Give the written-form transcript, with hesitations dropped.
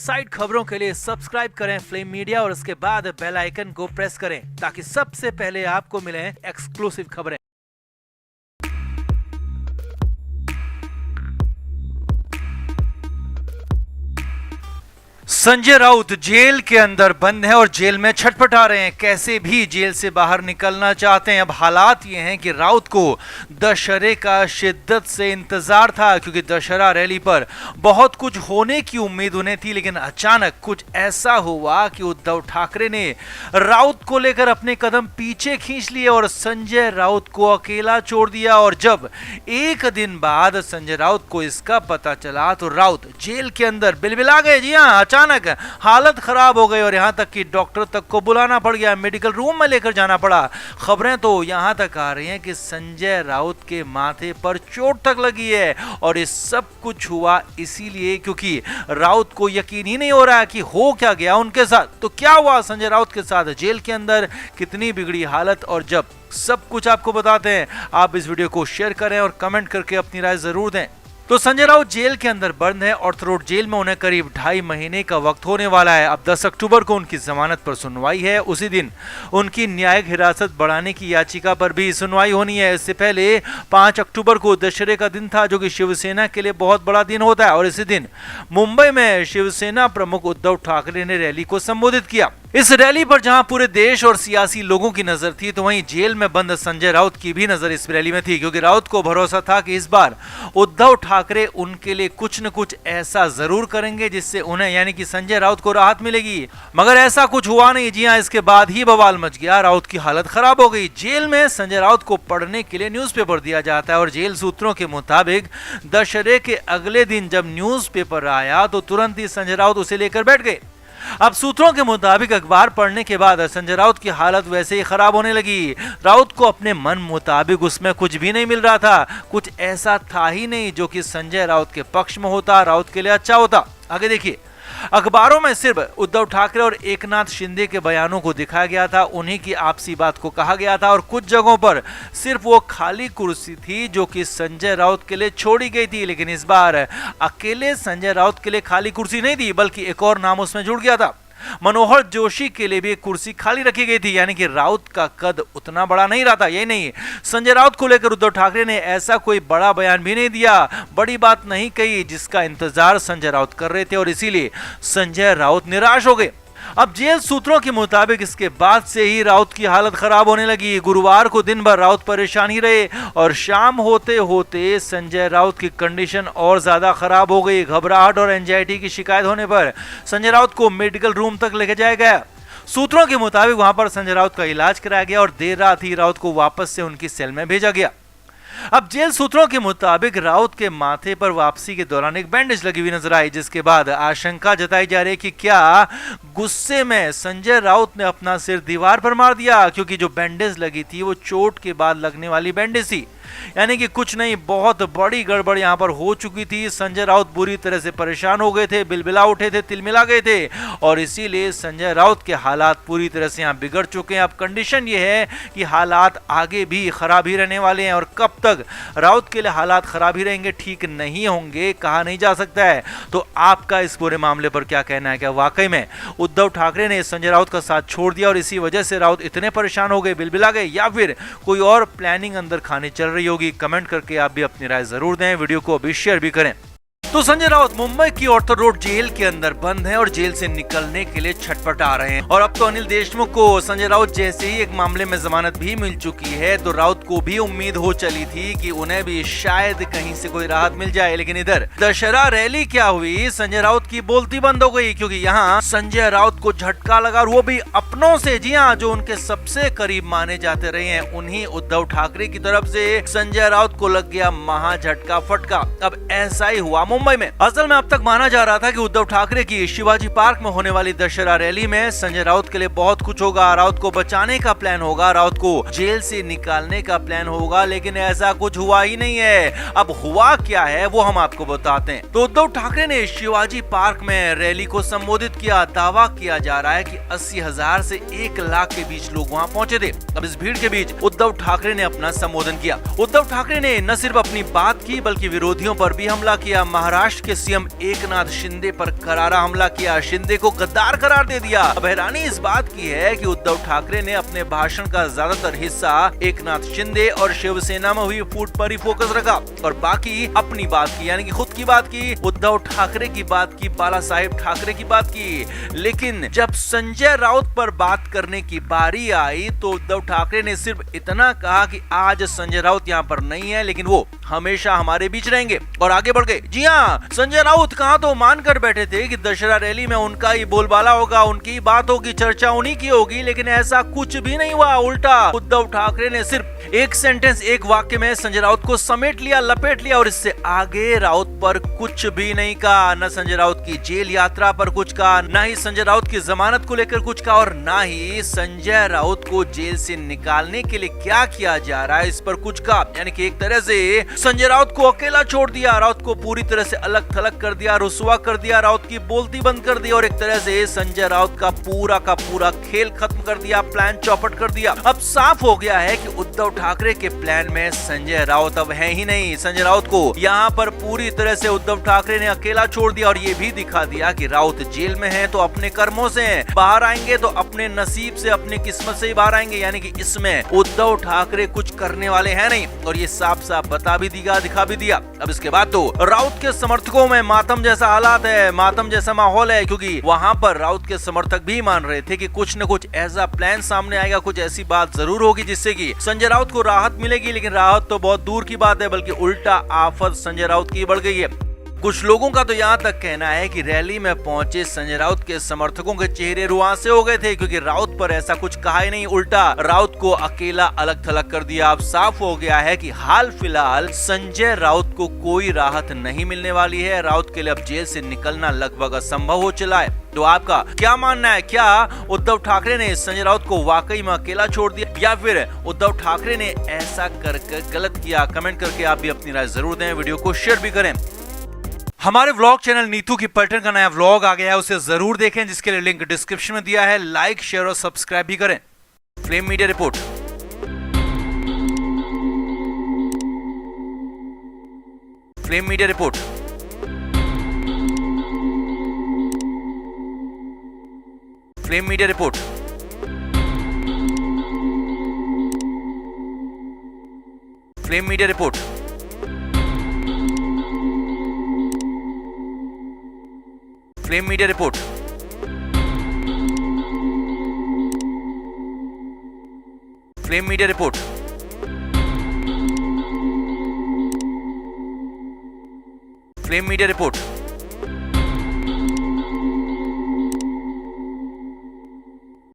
Side खबरों के लिए सब्सक्राइब करें फ्लेम मीडिया और उसके बाद बेल आइकन को प्रेस करें ताकि सबसे पहले आपको मिले एक्सक्लूसिव खबरें। संजय राउत जेल के अंदर बंद है और जेल में छटपटा रहे हैं, कैसे भी जेल से बाहर निकलना चाहते हैं। अब हालात ये हैं कि राउत को दशहरे का शिद्दत से इंतजार था, क्योंकि दशहरा रैली पर बहुत कुछ होने की उम्मीद उन्हें थी, लेकिन अचानक कुछ ऐसा हुआ कि उद्धव ठाकरे ने राउत को लेकर अपने कदम पीछे खींच लिए और संजय राउत को अकेला छोड़ दिया। और जब एक दिन बाद संजय राउत को इसका पता चला तो राउत जेल के अंदर बिलबिला गए। जी हाँ, अचानक हालत खराब हो गई और यहां तक कि डॉक्टर तक को बुलाना पड़ गया, मेडिकल रूम में लेकर जाना पड़ा। खबरें तो यहां तक आ रही हैं कि संजय राउत के माथे पर चोट तक लगी है और ये सब कुछ हुआ इसीलिए क्योंकि राउत को यकीन ही नहीं हो रहा है कि हो क्या गया उनके साथ। तो क्या हुआ संजय राउत के साथ जेल के अंदर, कितनी बिगड़ी हालत, और जब सब कुछ आपको बताते हैं। आप इस वीडियो को शेयर करें और कमेंट करके अपनी राय जरूर दें। तो संजय राउत जेल के अंदर बंद है, ऑर्थो रोड जेल में उन्हें करीब 2.5 महीने का वक्त होने वाला है। अब 10 अक्टूबर को उनकी जमानत पर सुनवाई है। उसी दिन उनकी न्यायिक हिरासत बढ़ाने की याचिका पर भी सुनवाई होनी है। इससे पहले 5 अक्टूबर को दशहरे का दिन था, जो कि शिवसेना के लिए बहुत बड़ा दिन होता है, और इसी दिन मुंबई में शिवसेना प्रमुख उद्धव ठाकरे ने रैली को संबोधित किया। इस रैली पर जहां पूरे देश और सियासी लोगों की नजर थी, तो वहीं जेल में बंद संजय राउत की भी नजर इस रैली में थी, क्योंकि राउत को भरोसा था कि इस बार उद्धव ठाकरे उनके लिए कुछ न कुछ ऐसा जरूर करेंगे जिससे उन्हें यानी कि संजय राउत को राहत मिलेगी। मगर ऐसा कुछ हुआ नहीं। जी हां, इसके बाद ही बवाल मच गया। राउत की हालत खराब हो गई। जेल में संजय राउत को पढ़ने के लिए न्यूज़पेपर दिया जाता है और जेल सूत्रों के मुताबिक दशहरे के अगले दिन जब न्यूज़पेपर आया तो तुरंत ही संजय राउत उसे लेकर बैठ गए। अब सूत्रों के मुताबिक अखबार पढ़ने के बाद संजय राउत की हालत वैसे ही खराब होने लगी। राउत को अपने मन मुताबिक उसमें कुछ भी नहीं मिल रहा था। कुछ ऐसा था ही नहीं जो कि संजय राउत के पक्ष में होता, राउत के लिए अच्छा होता। आगे देखिए, अखबारों में सिर्फ उद्धव ठाकरे और एकनाथ शिंदे के बयानों को दिखाया गया था, उन्हीं की आपसी बात को कहा गया था, और कुछ जगहों पर सिर्फ वो खाली कुर्सी थी जो कि संजय राउत के लिए छोड़ी गई थी। लेकिन इस बार अकेले संजय राउत के लिए खाली कुर्सी नहीं थी, बल्कि एक और नाम उसमें जुड़ गया था। मनोहर जोशी के लिए भी एक कुर्सी खाली रखी गई थी, यानी कि राउत का कद उतना बड़ा नहीं रहा था। यही नहीं, संजय राउत को लेकर उद्धव ठाकरे ने ऐसा कोई बड़ा बयान भी नहीं दिया, बड़ी बात नहीं कही जिसका इंतजार संजय राउत कर रहे थे, और इसीलिए संजय राउत निराश हो गए। अब जेल सूत्रों के मुताबिक इसके बाद से ही राउत की हालत खराब होने लगी। गुरुवार को दिन भर राउत परेशान ही रहे और शाम होते होते संजय राउत की कंडीशन और ज्यादा खराब हो गई। घबराहट और एंजाइटी की शिकायत होने पर संजय राउत को मेडिकल रूम तक लेके जाया गया। सूत्रों के मुताबिक वहां पर संजय राउत का इलाज कराया गया और देर रात ही राउत को वापस से उनकी सेल में भेजा गया। अब जेल सूत्रों के मुताबिक राउत के माथे पर वापसी के दौरान एक बैंडेज लगी हुई नजर आई, जिसके बाद आशंका जताई जा रही है कि क्या गुस्से में संजय राउत ने अपना सिर दीवार पर मार दिया, क्योंकि जो बैंडेज लगी थी वो चोट के बाद लगने वाली बैंडेज थी। यानी कि कुछ नहीं, बहुत बड़ी गड़बड़ यहां पर हो चुकी थी। संजय राउत बुरी तरह से परेशान हो गए थे, बिलबिला उठे थे, तिलमिला गए थे, और इसीलिए संजय राउत के हालात पूरी तरह से यहां बिगड़ चुके हैं। अब कंडीशन ये है कि हालात आगे भी खराब ही रहने वाले हैं, और कब तक राउत के लिए हालात खराब ही रहेंगे, ठीक नहीं होंगे, कहा नहीं जा सकता है। तो आपका इस पूरे मामले पर क्या कहना है? क्या वाकई में उद्धव ठाकरे ने संजय राउत का साथ छोड़ दिया और इसी वजह से राउत इतने परेशान हो गए, बिलबिला गए, या फिर कोई और प्लानिंग अंदर खाने चल रही होगी? कमेंट करके आप भी अपनी राय जरूर दें। वीडियो को अभी शेयर भी करें। तो संजय राउत मुंबई की ऑर्थो रोड जेल के अंदर बंद है और जेल से निकलने के लिए छटपटा रहे हैं। और अब तो अनिल देशमुख को संजय राउत जैसे ही एक मामले में जमानत भी मिल चुकी है, तो राउत को भी उम्मीद हो चली थी कि उन्हें भी शायद कहीं से कोई राहत मिल जाए। लेकिन इधर दशहरा रैली क्या हुई, संजय राउत की बोलती बंद हो गई, क्योंकि यहाँ संजय राउत को झटका लगा, और वो भी अपनों से। जी हाँ, जो उनके सबसे करीब माने जाते रहे हैं, उन्हीं उद्धव ठाकरे की तरफ से संजय राउत को लग गया महा झटका फटका। अब ऐसा ही हुआ मुंबई में। असल में अब तक माना जा रहा था कि उद्धव ठाकरे की शिवाजी पार्क में होने वाली दशहरा रैली में संजय राउत के लिए बहुत कुछ होगा, राउत को बचाने का प्लान होगा, राउत को जेल से निकालने का प्लान होगा, लेकिन ऐसा कुछ हुआ ही नहीं है। अब हुआ क्या है वो हम आपको बताते हैं। तो उद्धव ठाकरे ने शिवाजी पार्क में रैली को संबोधित किया। दावा किया जा रहा है कि 80,000 से 1 लाख के बीच लोग वहां पहुंचे थे। अब इस भीड़ के बीच उद्धव ठाकरे ने अपना संबोधन किया। उद्धव ठाकरे ने न सिर्फ अपनी बात की बल्कि विरोधियों पर भी हमला किया। महाराष्ट्र के सीएम एकनाथ शिंदे पर करारा हमला किया, शिंदे को गद्दार करार दे दिया। अब हैरानी इस बात की है कि उद्धव ठाकरे ने अपने भाषण का ज्यादातर हिस्सा एकनाथ शिंदे और शिवसेना में हुई फूट पर ही फोकस रखा और बाकी अपनी बात की, यानी कि खुद की बात की, उद्धव ठाकरे की बात की, बाला साहेब ठाकरे की बात की। लेकिन जब संजय राउत पर बात करने की बारी आई तो उद्धव ठाकरे ने सिर्फ इतना कहा कि आज संजय राउत यहाँ पर नहीं है लेकिन वो हमेशा हमारे बीच रहेंगे और आगे बढ़ गए। जी हाँ, संजय राउत कहा तो मानकर बैठे थे कि दशहरा रैली में उनका ही बोलबाला होगा, उनकी बात होगी, चर्चा उन्हीं की होगी, लेकिन ऐसा कुछ भी नहीं हुआ। उल्टा उद्धव ठाकरे ने सिर्फ एक सेंटेंस, एक वाक्य में संजय राउत को समेट लिया, लपेट लिया और इससे आगे राउत पर कुछ भी नहीं कहा। न संजय राउत की जेल यात्रा पर कुछ कहा, न ही संजय राउत की जमानत को लेकर कुछ कहा और न ही संजय राउत को जेल से निकालने के लिए क्या किया जा रहा है इस पर कुछ कहा। यानी कि एक तरह से संजय राउत को अकेला छोड़ दिया, राउत को पूरी तरह से अलग थलग कर दिया, रुसवा कर दिया, राउत की बोलती बंद कर दी और एक तरह से संजय राउत का पूरा खेल खत्म कर दिया, प्लान चौपट कर दिया। अब साफ हो गया है कि उद्धव ठाकरे के प्लान में संजय राउत अब है ही नहीं। संजय राउत को यहाँ पर पूरी तरह से उद्धव ठाकरे ने अकेला छोड़ दिया और ये भी दिखा दिया कि राउत जेल में है तो अपने कर्मों से हैं, बाहर आएंगे तो अपने नसीब से, अपनी किस्मत से ही बाहर आएंगे। यानी कि इसमें उद्धव ठाकरे कुछ करने वाले हैं नहीं और ये साफ साफ बता भी दिया, दिखा भी दिया। अब इसके बाद तो राउत के समर्थकों में मातम जैसा हालात है, मातम जैसा माहौल है, क्योंकि वहां पर राउत के समर्थक भी मान रहे थे कि कुछ न कुछ ऐसा प्लान सामने आएगा, कुछ ऐसी बात जरूर होगी जिससे कि संजय राउत को राहत मिलेगी। लेकिन राहत तो बहुत दूर की बात है, बल्कि उल्टा आफत संजय राउत की बढ़ गई है। कुछ लोगों का तो यहाँ तक कहना है कि रैली में पहुंचे संजय राउत के समर्थकों के चेहरे रुआंसे हो गए थे, क्योंकि राउत पर ऐसा कुछ कहा ही नहीं, उल्टा राउत को अकेला अलग थलग कर दिया। अब साफ हो गया है कि हाल फिलहाल संजय राउत को कोई राहत नहीं मिलने वाली है। राउत के लिए अब जेल से निकलना लगभग असंभव हो चला है। तो आपका क्या मानना है? क्या उद्धव ठाकरे ने संजय राउत को वाकई में अकेला छोड़ दिया या फिर उद्धव ठाकरे ने ऐसा करके गलत किया? कमेंट करके आप भी अपनी राय जरूर दें, वीडियो को शेयर भी करें। हमारे व्लॉग चैनल नीतू की पलटन का नया व्लॉग आ गया है, उसे जरूर देखें जिसके लिए लिंक डिस्क्रिप्शन में दिया है। लाइक, शेयर और सब्सक्राइब भी करें। Flame media report. Flame media report. Flame media report. Flame media report. Flame media report. Flame media report. Flame media report.